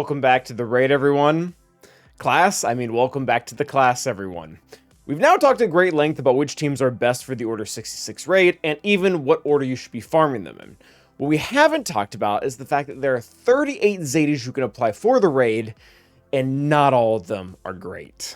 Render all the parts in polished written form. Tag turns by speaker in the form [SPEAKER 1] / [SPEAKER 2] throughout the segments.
[SPEAKER 1] welcome back to the raid, everyone. Welcome back to the class, everyone. We've now talked at great length about which teams are best for the Order 66 raid, and even what order you should be farming them in. What we haven't talked about is the fact that there are 38 Zetas you can apply for the raid, and not all of them are great.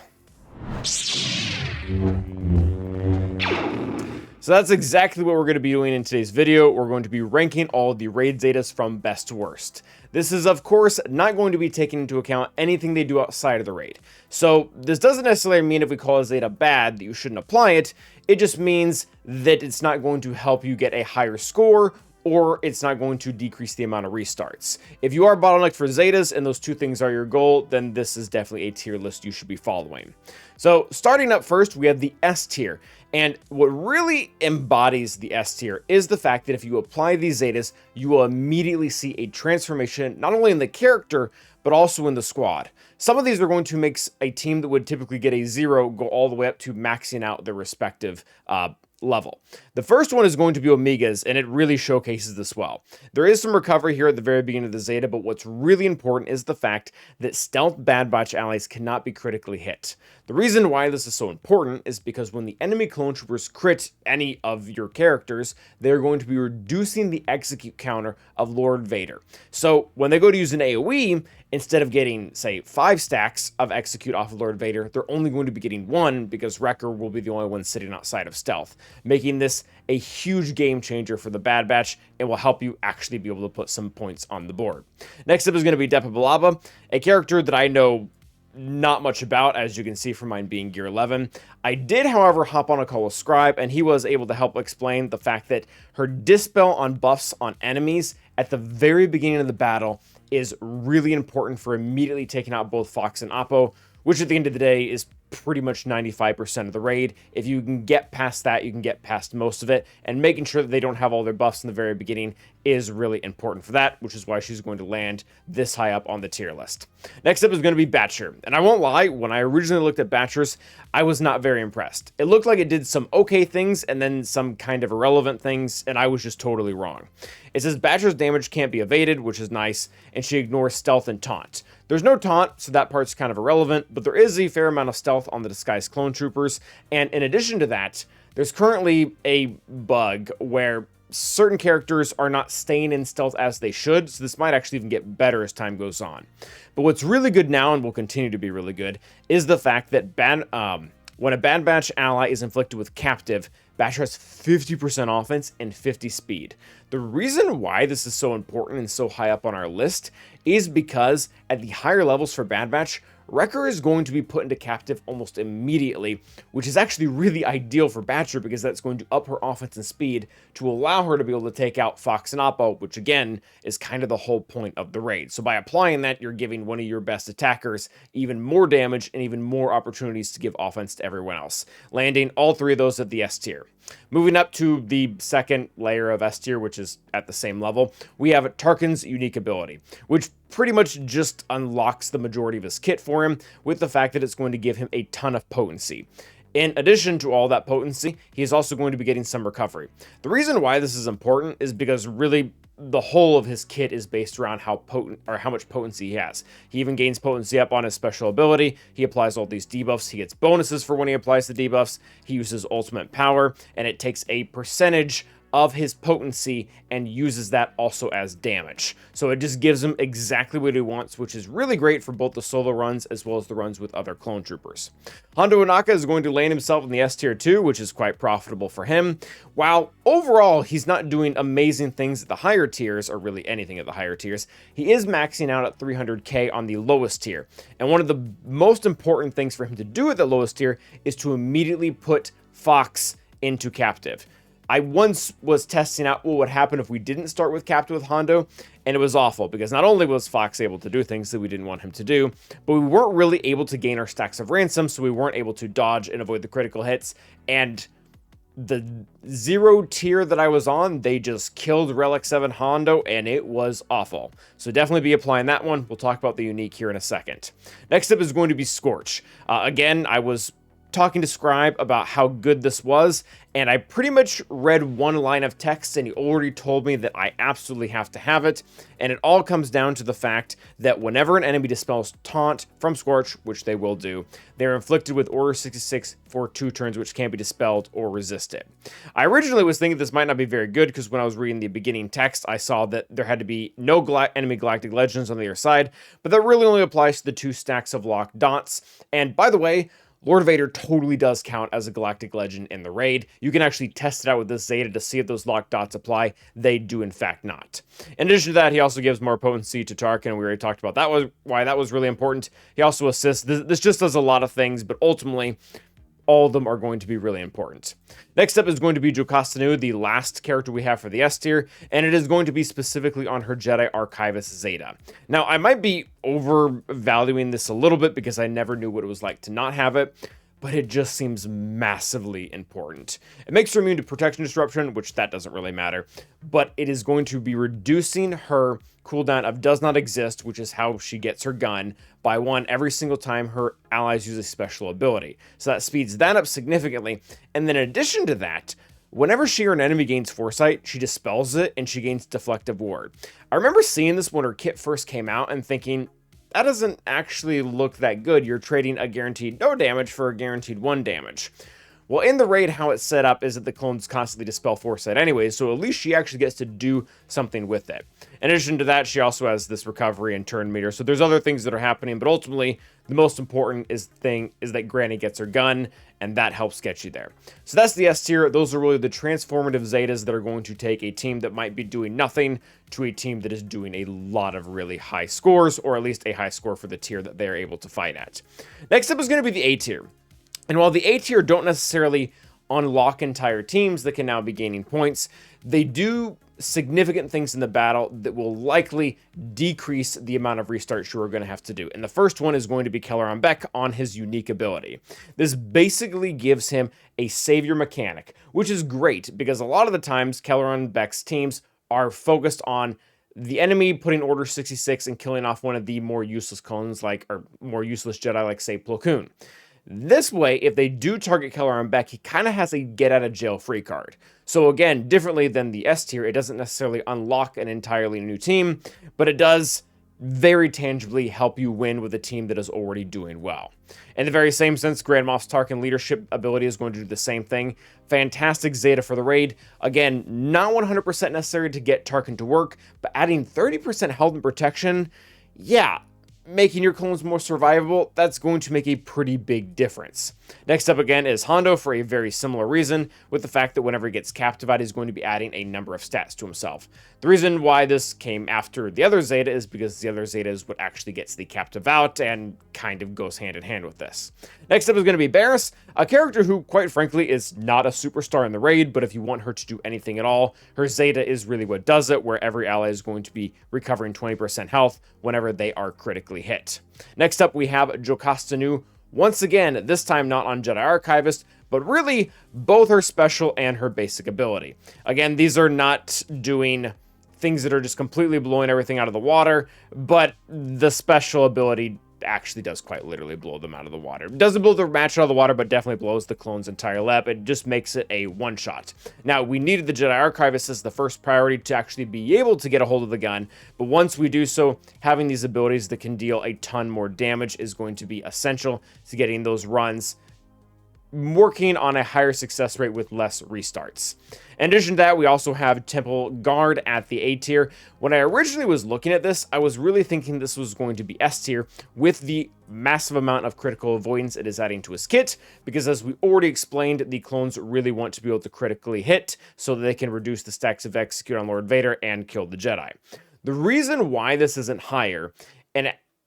[SPEAKER 1] So that's exactly what we're going to be doing in today's video. We're going to be ranking all of the raid Zetas from best to worst. This is, of course, not going to be taking into account anything they do outside of the raid. So this doesn't necessarily mean if we call a Zeta bad that you shouldn't apply it. It just means that it's not going to help you get a higher score, or it's not going to decrease the amount of restarts. If you are bottlenecked for Zetas and those two things are your goal, then this is definitely a tier list you should be following. So starting up first, we have the S tier. And what really embodies the S tier is the fact that if you apply these Zetas, you will immediately see a transformation, not only in the character, but also in the squad. Some of these are going to make a team that would typically get a 0 go all the way up to maxing out their respective level. The first one is going to be Omegas, and it really showcases this well. There is some recovery here at the very beginning of the Zeta, but what's really important is the fact that stealth Bad Batch allies cannot be critically hit. The reason why this is so important is because when the enemy clone troopers crit any of your characters, they're going to be reducing the execute counter of Lord Vader. So when they go to use an AoE, instead of getting, say, 5 stacks of execute off of Lord Vader, they're only going to be getting 1 because Wrecker will be the only one sitting outside of stealth, making this a huge game changer for the Bad Batch and will help you actually be able to put some points on the board. Next up is going to be Depa Billaba, a character that I know not much about, as you can see from mine being gear 11. I did, however, hop on a call with Scribe, and he was able to help explain the fact that her dispel on buffs on enemies at the very beginning of the battle is really important for immediately taking out both Fox and Oppo, which at the end of the day is pretty much 95% of the raid. If you can get past that, you can get past most of it, and making sure that they don't have all their buffs in the very beginning is really important for that, which is why she's going to land this high up on the tier list. Next up is going to be Batcher, and I won't lie, when I originally looked at Batchers, I was not very impressed. It looked like it did some okay things and then some kind of irrelevant things, and I was just totally wrong. It says Batcher's damage can't be evaded, which is nice, and she ignores stealth and taunt. There's no taunt, so that part's kind of irrelevant, but there is a fair amount of stealth on the disguised clone troopers, and in addition to that, there's currently a bug where certain characters are not staying in stealth as they should, so this might actually even get better as time goes on. But what's really good now, and will continue to be really good, is the fact that when a Bad Batch ally is inflicted with Captive, Batcher has 50% offense and 50 speed. The reason why this is so important and so high up on our list is because at the higher levels for Bad Batch, Wrecker is going to be put into Captive almost immediately, which is actually really ideal for Batcher because that's going to up her offense and speed to allow her to be able to take out Fox and Oppo, which again is kind of the whole point of the raid. So by applying that, you're giving one of your best attackers even more damage and even more opportunities to give offense to everyone else, landing all 3 of those at the S tier. Moving up to the second layer of S tier, which is at the same level, we have Tarkin's unique ability, which pretty much just unlocks the majority of his kit for him, with the fact that it's going to give him a ton of potency. In addition to all that potency, he is also going to be getting some recovery. The reason why this is important is because really the whole of his kit is based around how potent or how much potency he has. He even gains potency up on his special ability. He applies all these debuffs. He gets bonuses for when he applies the debuffs. He uses ultimate power, and it takes a percentage of his potency and uses that also as damage. So it just gives him exactly what he wants, which is really great for both the solo runs as well as the runs with other clone troopers. Hondo Ohnaka is going to land himself in the S tier 2, which is quite profitable for him. While overall he's not doing amazing things at the higher tiers, or really anything at the higher tiers, he is maxing out at 300k on the lowest tier. And one of the most important things for him to do at the lowest tier is to immediately put Fox into Captive. I once was testing out what would happen if we didn't start with Captive with Hondo, and it was awful, because not only was Fox able to do things that we didn't want him to do, but we weren't really able to gain our stacks of ransom, so we weren't able to dodge and avoid the critical hits, and the 0 tier that I was on, they just killed Relic 7 Hondo, and it was awful. So definitely be applying that one. We'll talk about the unique here in a second. Next up is going to be Scorch. Again, I was talking to Scribe about how good this was, and I pretty much read one line of text and he already told me that I absolutely have to have it, and it all comes down to the fact that whenever an enemy dispels taunt from SWGOH, which they will do, they're inflicted with Order 66 for 2 turns, which can't be dispelled or resisted. I originally was thinking this might not be very good because when I was reading the beginning text, I saw that there had to be no enemy Galactic Legends on the other side, but that really only applies to the 2 stacks of locked dots. And by the way, Lord Vader totally does count as a Galactic Legend in the raid. You can actually test it out with this Zeta to see if those locked dots apply. They do in fact not. In addition to that, he also gives more potency to Tarkin. We already talked about that, why that was really important. He also assists. This just does a lot of things, but ultimately, all of them are going to be really important. Next up is going to be Jocasta Nu, the last character we have for the S tier, and it is going to be specifically on her Jedi Archivist Zeta. Now, I might be overvaluing this a little bit because I never knew what it was like to not have it, but it just seems massively important. It makes her immune to protection disruption, which that doesn't really matter, but it is going to be reducing her cooldown of Does Not Exist, which is how she gets her gun, by 1 every single time her allies use a special ability. So that speeds that up significantly, and then in addition to that, whenever she or an enemy gains Foresight, she dispels it and she gains Deflective Ward. I remember seeing this when her kit first came out and thinking, that doesn't actually look that good. You're trading a guaranteed no damage for a guaranteed 1 damage. Well, in the raid, how it's set up is that the clones constantly dispel Foresight anyway, so at least she actually gets to do something with it. In addition to that, she also has this recovery and turn meter, so there's other things that are happening, but ultimately, the most important thing is that Granny gets her gun, and that helps get you there. So that's the S tier. Those are really the transformative Zetas that are going to take a team that might be doing nothing to a team that is doing a lot of really high scores, or at least a high score for the tier that they're able to fight at. Next up is going to be the A tier. And while the A tier don't necessarily unlock entire teams that can now be gaining points, they do significant things in the battle that will likely decrease the amount of restarts you are going to have to do. And the first one is going to be Kelleron Beck on his unique ability. This basically gives him a savior mechanic, which is great because a lot of the times Kelleron Beck's teams are focused on the enemy putting Order 66 and killing off one of the more useless clones, or more useless Jedi, like say Plo Koon. This way, if they do target Kelleron Beck, he kind of has a get-out-of-jail-free card. So again, differently than the S tier, it doesn't necessarily unlock an entirely new team, but it does very tangibly help you win with a team that is already doing well. In the very same sense, Grand Moff Tarkin leadership ability is going to do the same thing. Fantastic Zeta for the raid. Again, not 100% necessary to get Tarkin to work, but adding 30% health and protection, yeah, making your clones more survivable, that's going to make a pretty big difference. Next up again is Hondo for a very similar reason, with the fact that whenever he gets Captivated, he's going to be adding a number of stats to himself. The reason why this came after the other Zeta is because the other Zeta is what actually gets the Captive out and kind of goes hand in hand with this. Next up is going to be Barriss, a character who, quite frankly, is not a superstar in the raid, but if you want her to do anything at all, her Zeta is really what does it, where every ally is going to be recovering 20% health whenever they are critically hit. Next up, we have Jocasta Nu. Once again, this time not on Jedi Archivist, but really both her special and her basic ability. Again, these are not doing things that are just completely blowing everything out of the water, but the special ability actually does quite literally blow them out of the water. It doesn't blow the match out of the water, but definitely blows the clone's entire lab. It just makes it a one-shot. Now, we needed the Jedi Archivist as the first priority to actually be able to get a hold of the gun, but once we do so, having these abilities that can deal a ton more damage is going to be essential to getting those runs working on a higher success rate with less restarts. In addition to that, we also have Temple Guard at the A tier. When I originally was looking at this, I was really thinking this was going to be S tier with the massive amount of critical avoidance it is adding to his kit, because as we already explained, the clones really want to be able to critically hit so that they can reduce the stacks of execute on Lord Vader and kill the Jedi. The reason why this isn't higher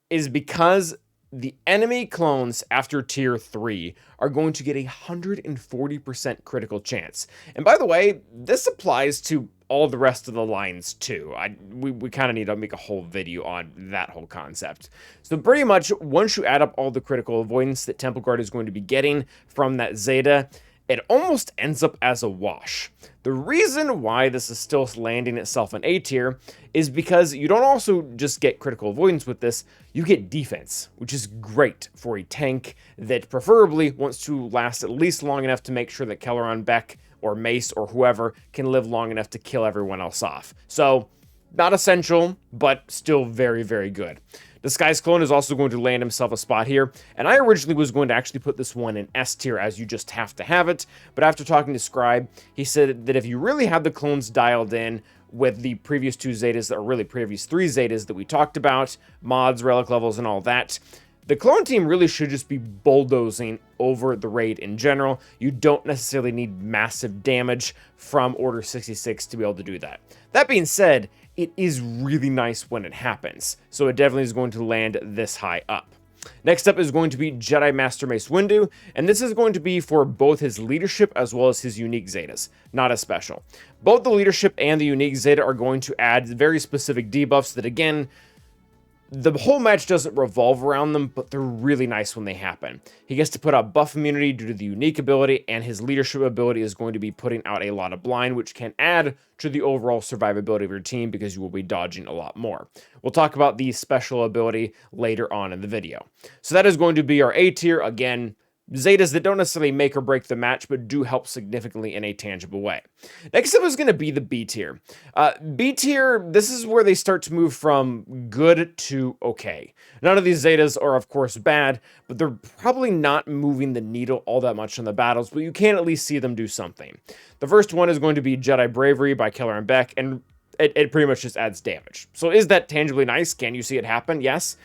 [SPEAKER 1] is because the enemy clones after tier 3 are going to get a 140% critical chance. And by the way, this applies to all the rest of the lines too. We kind of need to make a whole video on that whole concept. So pretty much once you add up all the critical avoidance that Temple Guard is going to be getting from that Zeta, it almost ends up as a wash. The reason why this is still landing itself in A tier is because you don't also just get critical avoidance with this, you get defense, which is great for a tank that preferably wants to last at least long enough to make sure that Kelleron Beck or Mace or whoever can live long enough to kill everyone else off. So, not essential, but still very, very good. Disguise Clone is also going to land himself a spot here, and I originally was going to actually put this one in S tier as you just have to have it, but after talking to Scribe, he said that if you really have the clones dialed in with the previous 2 Zetas, or really previous 3 Zetas that we talked about, mods, relic levels, and all that, the clone team really should just be bulldozing over the raid in general. You don't necessarily need massive damage from Order 66 to be able to do that. That being said, it is really nice when it happens, so it definitely is going to land this high up. Next up is going to be Jedi Master Mace Windu, and this is going to be for both his leadership as well as his unique Zetas, not as special. Both the leadership and the unique Zeta are going to add very specific debuffs that, again, the whole match doesn't revolve around them, but they're really nice when they happen. He gets to put out buff immunity due to the unique ability, and his leadership ability is going to be putting out a lot of blind, which can add to the overall survivability of your team because you will be dodging a lot more. We'll talk about the special ability later on in the video. So that is going to be our A tier. Again, Zetas that don't necessarily make or break the match, but do help significantly in a tangible way. Next up is going to be the B tier. B tier, this is where they start to move from good to okay. None of these Zetas are, of course, bad, but they're probably not moving the needle all that much in the battles, but you can at least see them do something. The first one is going to be Jedi Bravery by Kelleron Beck, and it pretty much just adds damage. So is that tangibly nice? Can you see it happen? Yes.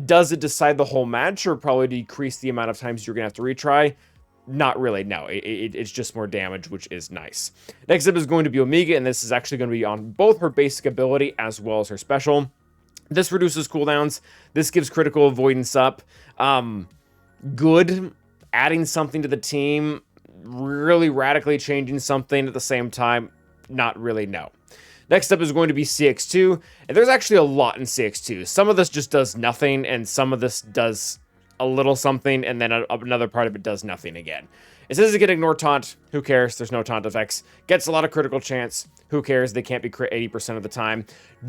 [SPEAKER 1] Does it decide the whole match or probably decrease the amount of times you're going to have to retry? Not really, no. It's just more damage, which is nice. Next up is going to be Omega, and this is actually going to be on both her basic ability as well as her special. This reduces cooldowns. This gives critical avoidance up. Good. Adding something to the team. Really radically changing something at the same time. Not really, no. Next up is going to be CX2, and there's actually a lot in CX2. Some of this just does nothing, and some of this does a little something, and then another part of it does nothing again. It says it can ignore taunt. Who cares? There's no taunt effects. Gets a lot of critical chance. Who cares? They can't be crit 80% of the time.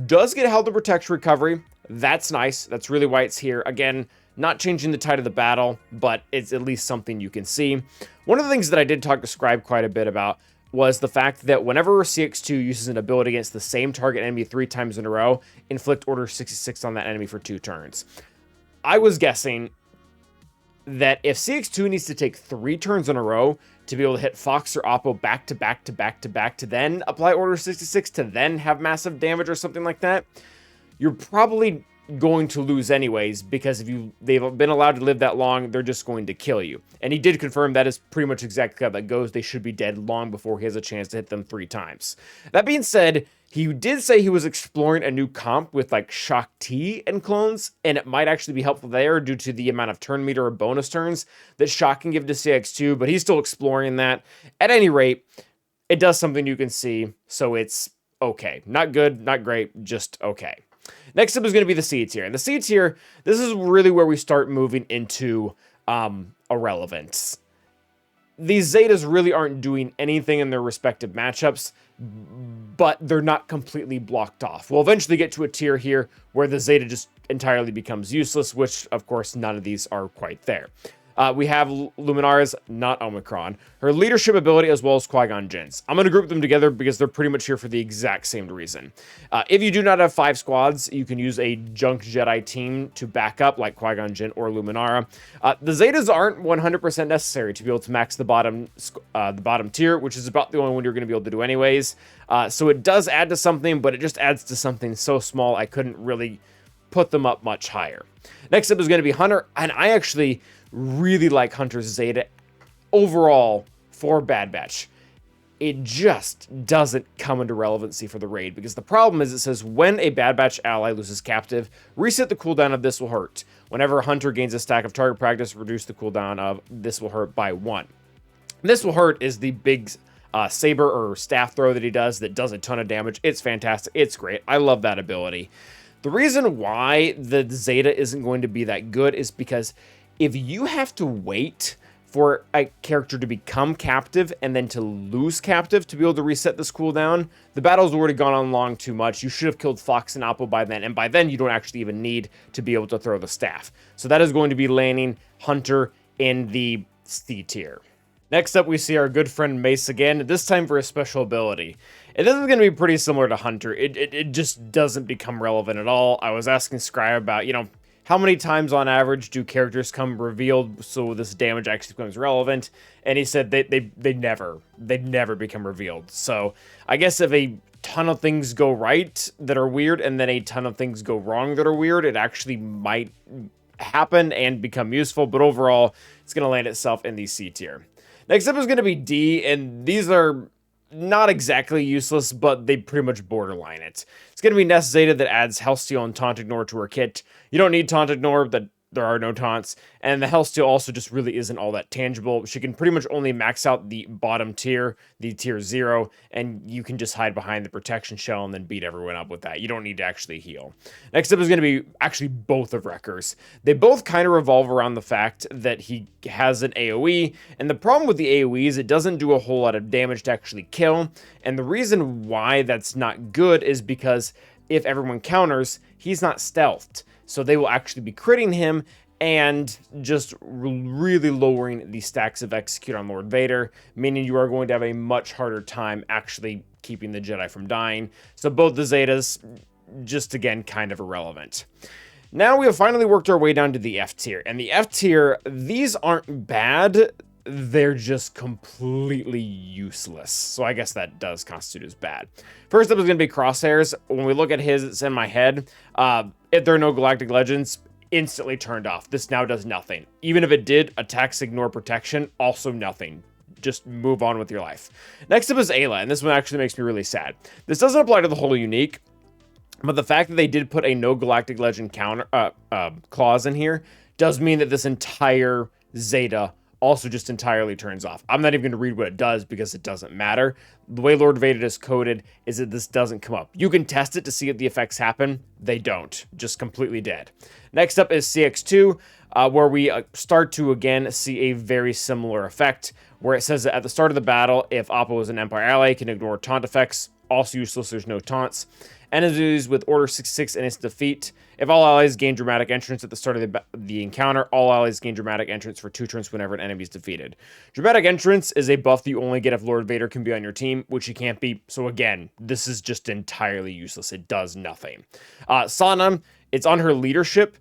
[SPEAKER 1] Does get Held to Protect recovery. That's nice. That's really why it's here. Again, not changing the tide of the battle, but it's at least something you can see. One of the things that I did talk to Scribe quite a bit about was the fact that whenever CX2 uses an ability against the same target enemy 3 times in a row, inflict Order 66 on that enemy for 2 turns. I was guessing that if CX2 needs to take 3 turns in a row to be able to hit Fox or Oppo back to back to back to back to then apply Order 66 to then have massive damage or something like that, you're probably going to lose anyways, because if they've been allowed to live that long, they're just going to kill you. And he did confirm that is pretty much exactly how that goes. They should be dead long before he has a chance to hit them 3 times. That being said, he did say he was exploring a new comp with like Shock T and clones, and it might actually be helpful there due to the amount of turn meter or bonus turns that Shock can give to CX2, but he's still exploring that. At any rate, it does something you can see, so it's okay. Not good, not great, just okay. Next up is going to be the C tier. And the C tier, this is really where we start moving into irrelevance. These Zetas really aren't doing anything in their respective matchups, but they're not completely blocked off. We'll eventually get to a tier here where the Zeta just entirely becomes useless, which, of course, none of these are quite there. We have Luminara's, not Omicron, her leadership ability as well as Qui-Gon Jinn's. I'm going to group them together because they're pretty much here for the exact same reason. If you do not have 5 squads, you can use a Junk Jedi team to back up like Qui-Gon Jinn or Luminara. The Zetas aren't 100% necessary to be able to max the bottom tier, which is about the only one you're going to be able to do anyways. So it does add to something, but it just adds to something so small I couldn't really put them up much higher. Next up is going to be Hunter, and I actually really like Hunter's Zeta overall for Bad Batch. It just doesn't come into relevancy for the raid, because the problem is it says when a Bad Batch ally loses captive, reset the cooldown of This Will Hurt. Whenever Hunter gains a stack of target practice, reduce the cooldown of This Will Hurt by 1. This Will Hurt is the big saber or staff throw that he does that does a ton of damage. It's fantastic. It's great. I love that ability. The reason why the Zeta isn't going to be that good is because if you have to wait for a character to become captive and then to lose captive to be able to reset this cooldown, the battle's already gone on long too much. You should have killed Fox and Oppo by then, and by then you don't actually even need to be able to throw the staff. So that is going to be landing Hunter in the C tier. Next up, we see our good friend Mace again, this time for a special ability. This is going to be pretty similar to Hunter. It just doesn't become relevant at all. I was asking Scry about, how many times on average do characters come revealed so this damage actually becomes relevant? And he said they never become revealed. So I guess if a ton of things go right that are weird and then a ton of things go wrong that are weird, it actually might happen and become useful. But overall, it's going to land itself in the C tier. Next up is going to be D, and these are not exactly useless, but they pretty much borderline it. It's going to be Nest Zeta that adds Health Steal and Taunt Ignore to her kit. You don't need Taunt Ignore, that there are no taunts, and the Health Steal also just really isn't all that tangible. She can pretty much only max out the bottom tier, the tier 0, and you can just hide behind the protection shell and then beat everyone up with that. You don't need to actually heal. Next up is going to be actually both of Wreckers. They both kind of revolve around the fact that he has an AoE, and the problem with the AoE is it doesn't do a whole lot of damage to actually kill, and the reason why that's not good is because if everyone counters, he's not stealthed. So they will actually be critting him and just really lowering the stacks of execute on Lord Vader, meaning you are going to have a much harder time actually keeping the Jedi from dying. So both the Zetas, just again, kind of irrelevant. Now we have finally worked our way down to the F tier. And the F tier, these aren't bad. They're just completely useless. So I guess that does constitute as bad. First up is going to be Crosshairs. When we look at his, it's in my head. If there are no Galactic Legends, instantly turned off. This now does nothing. Even if it did, attacks, ignore, protection, also nothing. Just move on with your life. Next up is Ayla, and this one actually makes me really sad. This doesn't apply to the whole unique, but the fact that they did put a no Galactic Legend counter clause in here does mean that this entire Zeta also just entirely turns off. I'm not even going to read what it does because it doesn't matter. The way Lord Vader is coded is that this doesn't come up. You can test it to see if the effects happen. They don't. Just completely dead. Next up is CX2, where we start to again see a very similar effect, where it says that at the start of the battle, if Oppo is an Empire ally, it can ignore taunt effects. Also useless, there's no taunts. Enemies with Order 66 and its defeat. If all allies gain dramatic entrance at the start of the encounter, all allies gain dramatic entrance for 2 turns whenever an enemy is defeated. Dramatic entrance is a buff that you only get if Lord Vader can be on your team, which he can't be. So again, this is just entirely useless. It does nothing. Sana, it's on her leadership.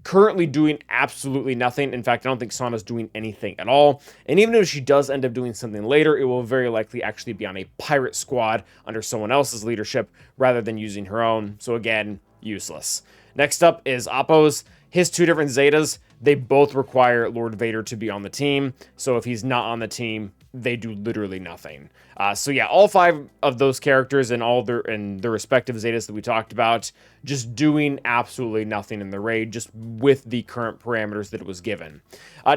[SPEAKER 1] Currently doing absolutely nothing. In fact, I don't think Sana's doing anything at all. And even if she does end up doing something later, it will very likely actually be on a pirate squad under someone else's leadership rather than using her own. So again, useless. Next up is Oppo's. His 2 different Zetas, they both require Lord Vader to be on the team. So if he's not on the team, they do literally nothing. So yeah, all 5 of those characters and all their respective Zetas that we talked about, just doing absolutely nothing in the raid, just with the current parameters that it was given.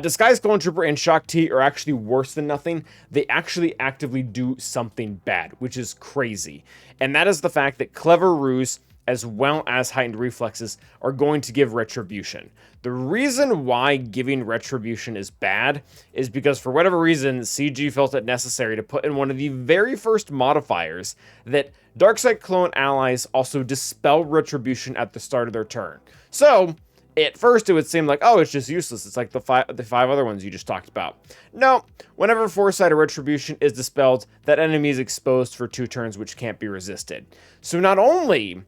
[SPEAKER 1] Disguised Clone Trooper and Shock T are actually worse than nothing. They actually actively do something bad, which is crazy. And that is the fact that Clever Ruse as well as heightened reflexes are going to give retribution. The reason why giving retribution is bad is because for whatever reason, CG felt it necessary to put in one of the very first modifiers that Darkside clone allies also dispel retribution at the start of their turn. So at first it would seem like, oh, it's just useless. It's like the five other ones you just talked about. No, whenever Foresight or Retribution is dispelled, that enemy is exposed for 2 turns, which can't be resisted. So not only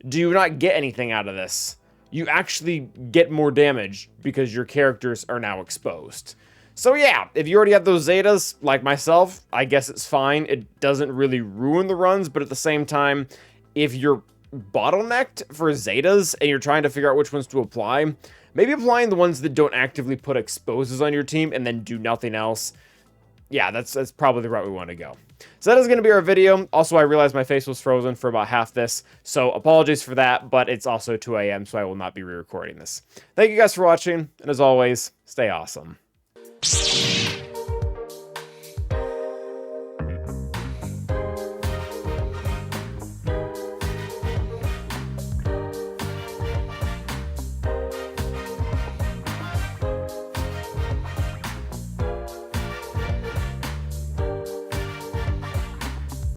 [SPEAKER 1] do you not get anything out of this, you actually get more damage because your characters are now exposed. So yeah, if you already have those Zetas, like myself, I guess it's fine. It doesn't really ruin the runs, but at the same time, if you're bottlenecked for Zetas and you're trying to figure out which ones to apply, maybe applying the ones that don't actively put exposes on your team and then do nothing else. Yeah, that's probably the route we want to go. So that is going to be our video. Also, I realized my face was frozen for about half this, so apologies for that, but it's also 2 a.m., so I will not be re-recording this. Thank you guys for watching, and as always, stay awesome.